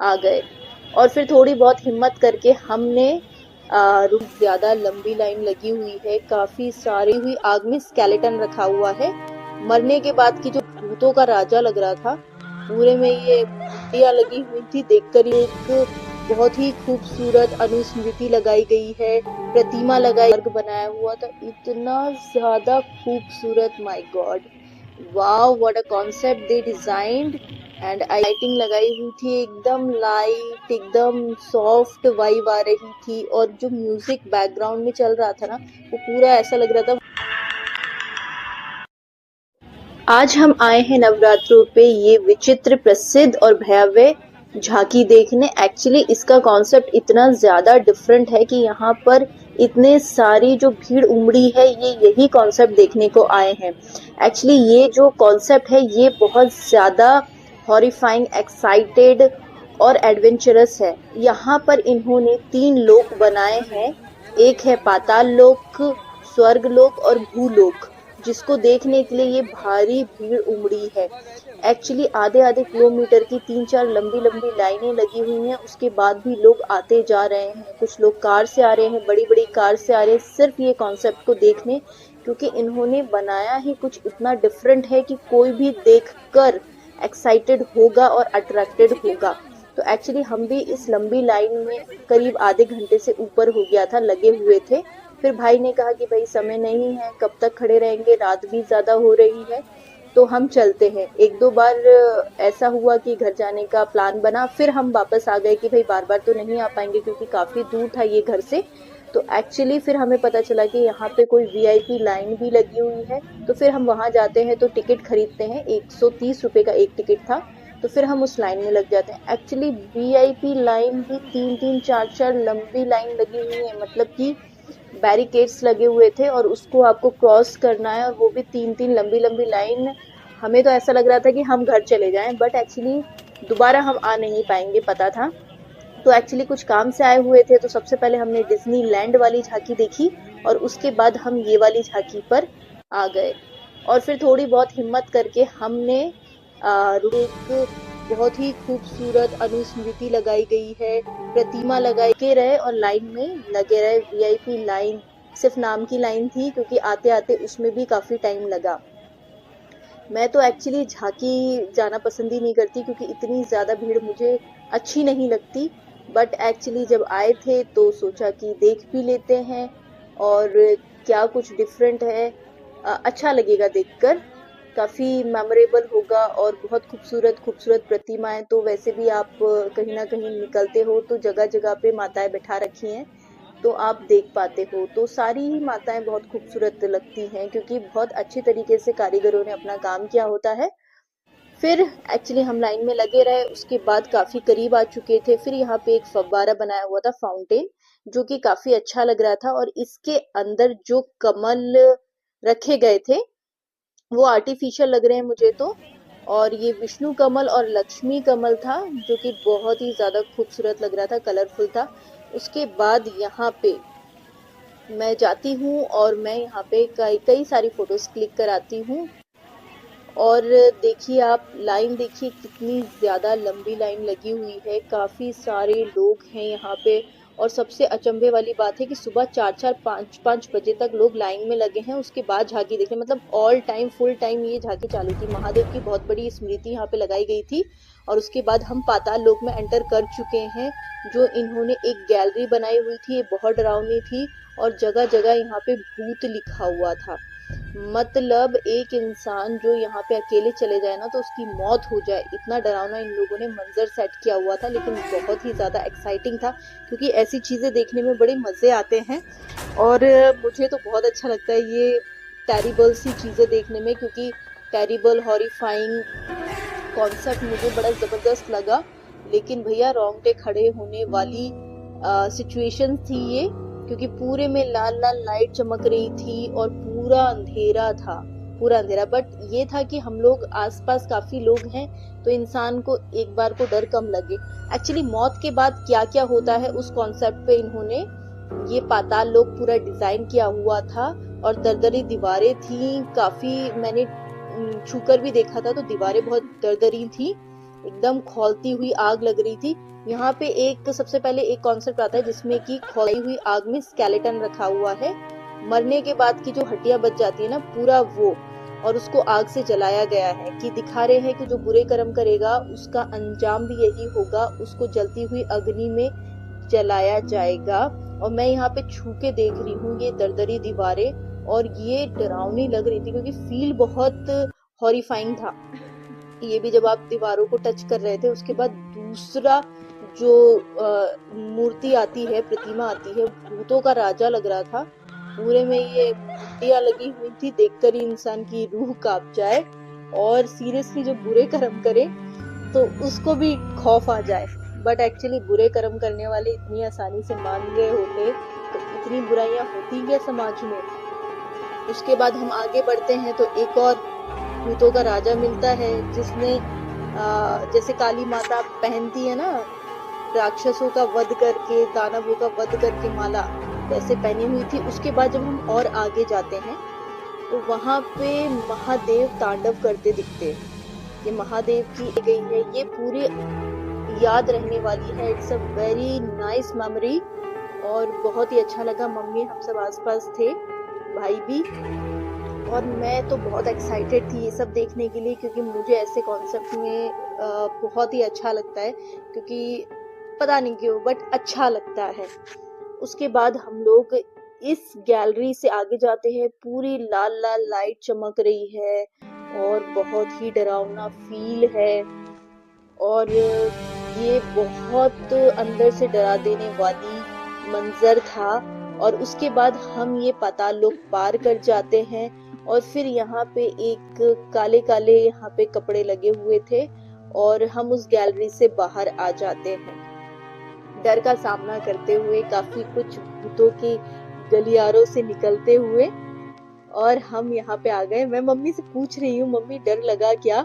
आ गए। और फिर थोड़ी बहुत हिम्मत करके हमने रुक ज्यादा लंबी लाइन लगी हुई है, काफी सारी हुई आग में स्केलेटन रखा हुआ है। मरने के बाद की जो भूतों का राजा लग रहा था, पूरे में ये मुंडियां लगी हुई थी, देखकर ये एक बहुत ही खूबसूरत अनुस्मृति लगाई गई है, प्रतिमा लगाई, वर्ग बनाया हुआ था, इतना ज्यादा खूबसूरत, my God, wow what a concept they designed. And lighting लगाई हुई थी, एकदम लाइट, एकदम सॉफ्ट वाइब आ रही थी, और जो म्यूजिक बैकग्राउंड में चल रहा था ना, वो पूरा ऐसा लग रहा था। आज हम आए हैं नवरात्रों पे ये विचित्र, प्रसिद्ध और भयावह झांकी देखने। एक्चुअली इसका कॉन्सेप्ट इतना ज्यादा डिफरेंट है कि यहाँ पर इतने सारी जो भीड़ उमड़ी है, ये यही कॉन्सेप्ट देखने को आए हैं। एक्चुअली ये जो कॉन्सेप्ट है, ये बहुत ज्यादा हॉरिफाइंग, एक्साइटेड और एडवेंचरस है। यहाँ पर इन्होंने 3 लोक बनाए हैं। एक है पाताल लोक, स्वर्ग लोक और भूलोक, जिसको देखने के लिए ये भारी भीड़ उमड़ी है। एक्चुअली आधे आधे किलोमीटर की 3-4 लंबी लंबी लाइनें लगी हुई हैं, उसके बाद भी लोग आते जा रहे हैं। कुछ लोग कार से आ रहे हैं, बड़ी बड़ी कार से आ रहे हैं, सिर्फ ये कॉन्सेप्ट को देखने, क्योंकि इन्होंने बनाया ही कुछ इतना डिफरेंट है कि कोई भी देखकर एक्साइटेड होगा और अट्रैक्टेड होगा। तो एक्चुअली हम भी इस लंबी लाइन में करीब आधे घंटे से ऊपर हो गया था, लगे हुए थे। फिर भाई ने कहा कि भाई समय नहीं है, कब तक खड़े रहेंगे, रात भी ज्यादा हो रही है, तो हम चलते हैं। एक दो बार ऐसा हुआ कि घर जाने का प्लान बना, फिर हम वापस आ गए कि भाई बार बार तो नहीं आ पाएंगे, क्योंकि काफी दूर था ये घर से। तो एक्चुअली फिर हमें पता चला कि यहाँ पे कोई वीआईपी लाइन भी लगी हुई है, तो फिर हम वहां जाते हैं, तो टिकट खरीदते हैं, 130 रुपए का एक टिकट था। तो फिर हम उस लाइन में लग जाते हैं। एक्चुअली वीआईपी लाइन भी 3-3, 4-4 लंबी लाइन लगी हुई है, मतलब कि बैरिकेड्स लगे हुए थे, और उसको आपको क्रॉस करना है, और वो भी 3-3 लंबी लंबी लाइन। हमें तो ऐसा लग रहा था कि हम घर चले जाएं, बट एक्चुअली दोबारा हम आ नहीं पाएंगे, पता था। तो एक्चुअली कुछ काम से आए हुए थे, तो सबसे पहले हमने डिज्नी लैंड वाली झांकी देखी, और उसके बाद हम ये वाली झांकी पर आ गए। और फिर थोड़ी बहुत हिम्मत करके हमने एक बहुत ही खूबसूरत अनुस्मृति लगाई गई है, प्रतिमा लगाई के रहे, और लाइन में लगे रहे। वीआईपी लाइन सिर्फ नाम की लाइन थी, क्योंकि आते आते उसमें भी काफी टाइम लगा। मैं तो एक्चुअली झांकी जाना पसंद ही नहीं करती, क्योंकि इतनी ज्यादा भीड़ मुझे अच्छी नहीं लगती। बट एक्चुअली जब आए थे तो सोचा कि देख भी लेते हैं, और क्या कुछ डिफरेंट है, अच्छा लगेगा देखकर, काफी मेमोरेबल होगा। और बहुत खूबसूरत खूबसूरत प्रतिमाएं, तो वैसे भी आप कहीं ना कहीं निकलते हो तो जगह जगह पे माताएं बैठा रखी हैं, तो आप देख पाते हो। तो सारी ही माताएं बहुत खूबसूरत लगती हैं, क्योंकि बहुत अच्छे तरीके से कारीगरों ने अपना काम किया होता है। फिर एक्चुअली हम लाइन में लगे रहे, उसके बाद काफी करीब आ चुके थे। फिर यहाँ पे एक फव्वारा बनाया हुआ था, फाउंटेन, जो कि काफी अच्छा लग रहा था। और इसके अंदर जो कमल रखे गए थे, वो आर्टिफिशियल लग रहे हैं मुझे तो। और ये विष्णु कमल और लक्ष्मी कमल था, जो कि बहुत ही ज्यादा खूबसूरत लग रहा था, कलरफुल था। उसके बाद यहाँ पे मैं जाती हूँ, और मैं यहाँ पे कई कई सारी फोटोज क्लिक कराती हूँ। और देखिए, आप लाइन देखिए, कितनी ज्यादा लंबी लाइन लगी हुई है, काफी सारे लोग हैं यहाँ पे। और सबसे अचंभे वाली बात है कि सुबह 4-4, 5-5 बजे तक लोग लाइन में लगे हैं, उसके बाद झांकी देखने, मतलब ऑल टाइम, फुल टाइम ये झांकी चालू थी। महादेव की बहुत बड़ी स्मृति यहाँ पे लगाई गई थी। और उसके बाद हम पाताल लोक में एंटर कर चुके हैं। जो इन्होंने एक गैलरी बनाई हुई थी, ये बहुत डरावनी थी, और जगह जगह यहाँ पे भूत लिखा हुआ था। मतलब एक इंसान जो यहाँ पे अकेले चले जाए ना, तो उसकी मौत हो जाए, इतना डरावना इन लोगों ने मंजर सेट किया हुआ था। लेकिन बहुत ही ज्यादा एक्साइटिंग था, क्योंकि ऐसी चीजें देखने में बड़े मजे आते हैं। और मुझे तो बहुत अच्छा लगता है ये टेरिबल सी चीजें देखने में, क्योंकि टेरिबल, हॉरिफाइंग कॉन्सेप्ट मुझे बड़ा जबरदस्त लगा। लेकिन भैया रोंगटे खड़े होने वाली सिचुएशन थी ये, क्योंकि पूरे में लाल लाल लाइट चमक रही थी, और पूरा अंधेरा था, पूरा अंधेरा। बट ये था कि हम लोग आसपास काफी लोग हैं, तो इंसान को एक बार को डर कम लगे। एक्चुअली मौत के बाद क्या क्या होता है, उस कॉन्सेप्ट पे इन्होंने ये पाताल लोक पूरा डिजाइन किया हुआ था। और दरदरी दीवारें थी काफी, मैंने छूकर भी देखा था, तो दीवारें बहुत दरदरी थी। एकदम खौलती हुई आग लग रही थी। यहाँ पे एक सबसे पहले एक कॉन्सेप्ट आता है जिसमें कि खौलाई हुई आग में स्केलेटन रखा हुआ है, मरने के बाद की जो हड्डियां बच जाती है ना पूरा वो, और उसको आग से जलाया गया है कि दिखा रहे हैं कि जो बुरे कर्म करेगा उसका अंजाम भी यही होगा, उसको जलती हुई अग्नि में जलाया जाएगा। और मैं यहाँ पे छू के देख रही हूँ ये दरदरी दीवारें, और ये डरावनी लग रही थी क्योंकि फील बहुत हॉरिफाइंग था। ये भी जब आप दीवारों को टच कर रहे थे। उसके बाद दूसरा जो मूर्ति आती है, प्रतिमा आती है, भूतों का राजा लग रहा था। पूरे में ये मूर्तियां लगी हुई थी, देखकर ही इंसान की रूह कांप जाए, और सीरियसली जो बुरे कर्म करे तो उसको भी खौफ आ जाए। बट एक्चुअली बुरे कर्म करने वाले इतनी आसानी से मान गए होते तो इतनी बुराइयां होती क्या समाज में। उसके बाद हम आगे बढ़ते हैं तो एक और भूतों का राजा मिलता है जिसने जैसे काली माता पहनती है ना, राक्षसों का वध करके, दानवों का वध करके माला, वैसे पहनी हुई थी। उसके बाद जब हम और आगे जाते हैं तो वहां पे महादेव तांडव करते दिखते हैं। ये महादेव की गई है, ये पूरी याद रहने वाली है। It's a very nice memory, और बहुत ही अच्छा लगा। मम्मी हम सब आसपास थे, भाई भी, और मैं तो बहुत एक्साइटेड थी ये सब देखने के लिए, क्योंकि मुझे ऐसे कॉन्सेप्ट में बहुत ही अच्छा लगता है, क्योंकि पता नहीं क्यों बट अच्छा लगता है। उसके बाद हम लोग इस गैलरी से आगे जाते हैं, पूरी लाल लाल लाइट चमक रही है और बहुत ही डरावना फील है, और ये बहुत अंदर से डरा देने वाली मंजर था। और उसके बाद हम ये पाताल लोक पार कर जाते हैं, और फिर यहाँ पे एक काले काले यहाँ पे कपड़े लगे हुए थे, और हम उस गैलरी से बाहर आ जाते हैं डर का सामना करते हुए, काफी कुछ भूतों की गलियारों से निकलते हुए, और हम यहाँ पे आ गए। मैं मम्मी से पूछ रही हूँ, मम्मी डर लगा क्या?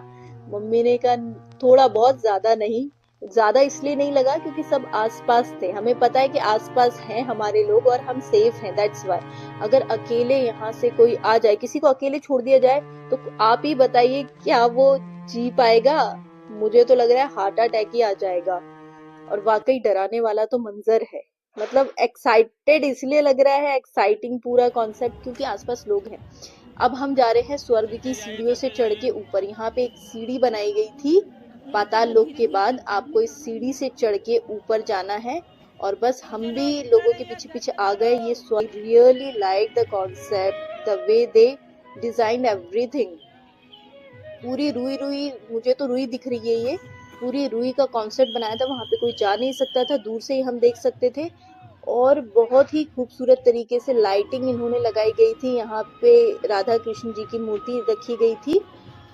मम्मी ने कहा थोड़ा बहुत, ज्यादा नहीं। ज्यादा इसलिए नहीं लगा क्योंकि सब आसपास थे, हमें पता है कि आसपास हैं हमारे लोग और हम सेफ हैं, दैट्स व्हाई। अगर अकेले यहाँ से कोई आ जाए, किसी को अकेले छोड़ दिया जाए, तो आप ही बताइए क्या वो जी पाएगा? मुझे तो लग रहा है हार्ट अटैक ही आ जाएगा। और वाकई डराने वाला तो मंजर है, मतलब एक्साइटेड इसलिए लग रहा है, एक्साइटिंग पूरा कॉन्सेप्ट, क्योंकि आसपास लोग हैं। अब हम जा रहे हैं स्वर्ग की सीढ़ियों से चढ़ के ऊपर। यहाँ पे एक सीढ़ी बनाई गई थी, पाताल लोक के बाद आपको इस सीढ़ी से चढ़ के ऊपर जाना है, और बस हम भी लोगों के पीछे पीछे आ गए। ये स्वर्ग, really like the concept, the way they design everything. पूरी रुई रुई, मुझे तो रुई दिख रही है, ये पूरी रुई का कॉन्सेप्ट बनाया था। वहां पे कोई जा नहीं सकता था, दूर से ही हम देख सकते थे, और बहुत ही खूबसूरत तरीके से लाइटिंग इन्होंने लगाई गई थी। यहाँ पे राधा कृष्ण जी की मूर्ति रखी गई थी,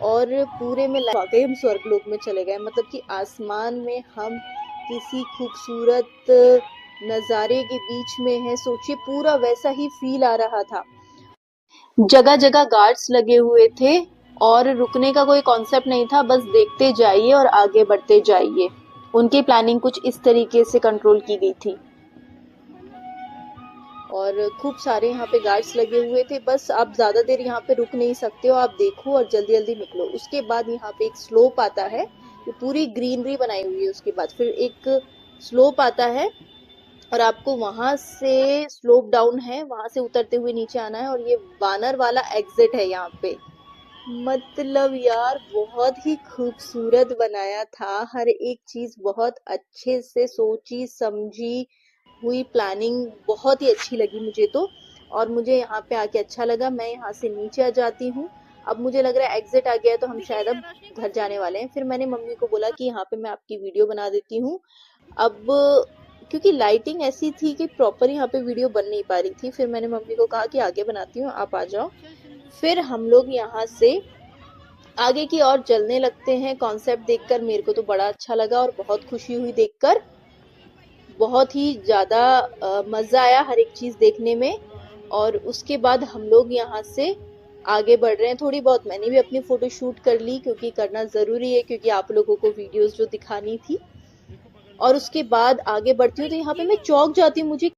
और पूरे में वाकई हम स्वर्गलोक में चले गए। मतलब कि आसमान में हम किसी खूबसूरत नजारे के बीच में हैं। सोचिए, पूरा वैसा ही फील आ रहा था। जगह जगह गार्ड्स लगे हुए थे, और रुकने का कोई कॉन्सेप्ट नहीं था, बस देखते जाइए और आगे बढ़ते जाइए। उनकी प्लानिंग कुछ इस तरीके से कंट्रोल की गई थी, और खूब सारे यहाँ पे गार्ड्स लगे हुए थे। बस आप ज्यादा देर यहाँ पे रुक नहीं सकते हो, आप देखो और जल्दी जल्दी निकलो। उसके बाद यहाँ पे एक स्लोप आता है, ये पूरी ग्रीनरी बनाई हुई है। उसके बाद फिर एक स्लोप आता है, और आपको वहां से स्लोप डाउन है, वहां से उतरते हुए नीचे आना है, और ये वानर वाला एग्जिट है यहाँ पे। मतलब यार बहुत ही खूबसूरत बनाया था, हर एक चीज बहुत अच्छे से सोची समझी हुई, प्लानिंग बहुत ही अच्छी लगी मुझे तो। और मुझे यहाँ पे आके अच्छा लगा। मैं यहाँ से नीचे आ जाती हूँ। अब मुझे लग रहा है एग्जिट आ गया है, तो हम शायद अब घर जाने वाले हैं। फिर मैंने मम्मी को बोला कि यहाँ पे मैं आपकी वीडियो बना देती हूँ। अब क्योंकि लाइटिंग ऐसी थी कि प्रॉपर यहाँ पे वीडियो बन नहीं पा रही थी, फिर मैंने मम्मी को कहा कि आगे बनाती हूँ, आप आ जाओ। फिर हम लोग यहाँ से आगे की ओर चलने लगते हैं। कॉन्सेप्ट देखकर मेरे को तो बड़ा अच्छा लगा, और बहुत खुशी हुई देखकर, बहुत ही ज्यादा मजा आया हर एक चीज देखने में। और उसके बाद हम लोग यहाँ से आगे बढ़ रहे हैं। थोड़ी बहुत मैंने भी अपनी फोटो शूट कर ली, क्योंकि करना जरूरी है, क्योंकि आप लोगों को वीडियोस जो दिखानी थी। और उसके बाद आगे बढ़ती हूँ तो यहाँ पे मैं चौंक जाती हूँ। मुझे